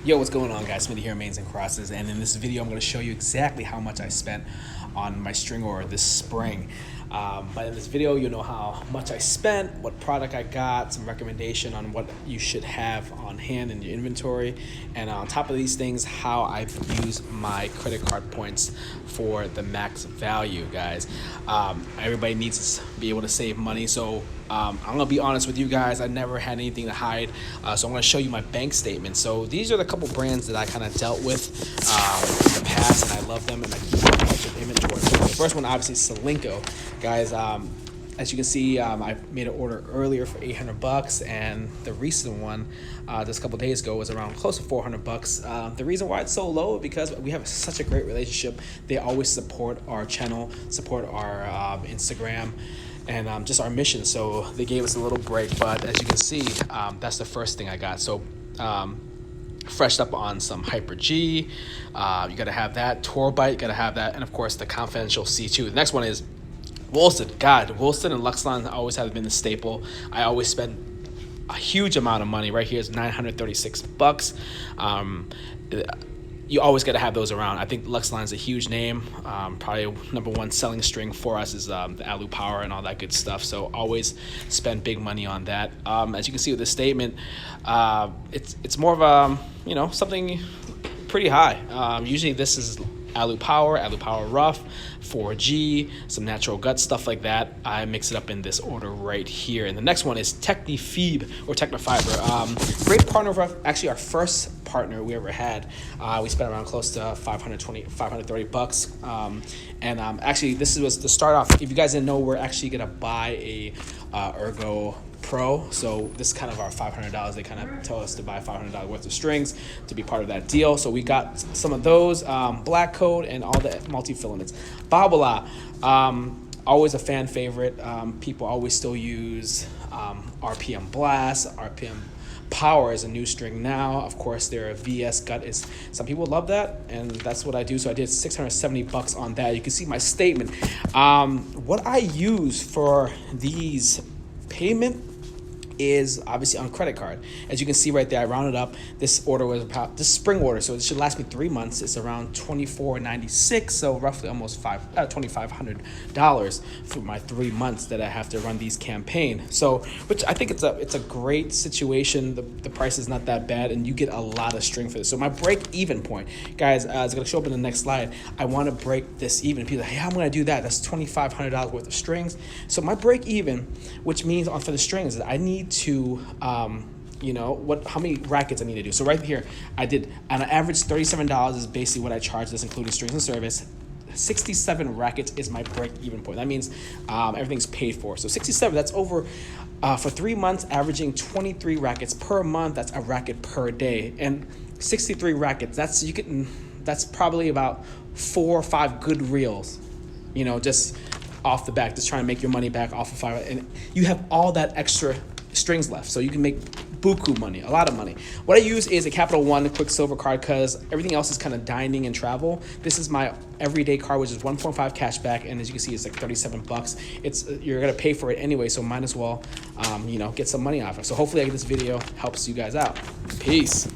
Yo, what's going on, guys? Smitty here, Mains and Crosses, and in this video I'm going to show you exactly how much I spent on my string order this spring. But in this video, you know how much I spent, what product I got, some recommendation on what you should have on hand in your inventory, and on top of these things, how I use my credit card points for the max value, guys. Everybody needs to be able to save money, so I'm gonna be honest with you guys. I never had anything to hide, so I'm gonna show you my bank statement. So these are the couple brands that I kind of dealt with in the past, and I love them, and I keep a bunch of inventory. So the first one, obviously, is Selinko, guys. As you can see, I made an order earlier for $800, and the recent one just a couple days ago was around close to $400. The reason why it's so low is because we have such a great relationship. They always support our channel, support our Instagram, and just our mission. So they gave us a little break, but as you can see, that's the first thing I got. So freshed up on some Hyper G, you gotta have that. Torbite, you gotta have that, and of course the Confidential C2. The next one is Wilson. God, Wilson and Luxline always have been the staple. I always spend a huge amount of money. Right here is $936. You always got to have those around. I think Luxline is a huge name. Probably #1 selling string for us is the Alu Power and all that good stuff. So always spend big money on that. As you can see with this statement, it's more of a something pretty high. Usually this is Alu Power Rough, 4G, some natural gut stuff like that. I mix it up in this order right here. And the next one is Technifib or Technofiber. Great partner of actually our first partner we ever had. We spent around close to $530. Actually, this was to start off. If you guys didn't know, we're actually gonna buy a ORGO Pro, so this is kind of our $500. They kind of tell us to buy $500 worth of strings to be part of that deal. So we got some of those, black coat and all the multi-filaments. Babala, always a fan favorite. People always still use RPM Blast, RPM Power is a new string now. Of course, their VS Gut is, some people love that, and that's what I do. So I did $670 on that. You can see my statement. What I use for these payment is obviously on credit card. As you can see right there, I rounded up. This order was about this spring order, so it should last me 3 months. It's around $24.96, so roughly almost $2,500 for my 3 months that I have to run these campaign. So, which I think it's a great situation. The price is not that bad, and you get a lot of string for this. So my break-even point, guys, it's gonna show up in the next slide. I want to break this even. People are like, hey, how am I gonna do that? That's $2,500 worth of strings. So my break-even, which means for the strings, is I need to how many rackets I need to do. So right here, I did on an average $37 is basically what I charge this, including strings and service. 67 rackets is my break-even point. That means everything's paid for. So 67, that's over for 3 months, averaging 23 rackets per month. That's a racket per day, and 63 rackets. That's probably about 4 or 5 good reels. Just off the back, just trying to make your money back off of 5, and you have all that extra strings left, so you can make buku money, a lot of money. What I use is a Capitalone Quick Silver card because everything else is kind of dining and travel. This is my everyday card, which is 1.5 cash back, and as you can see, it's like $37. You're gonna pay for it anyway, so might as well get some money off it. So hopefully this video helps you guys out. Peace.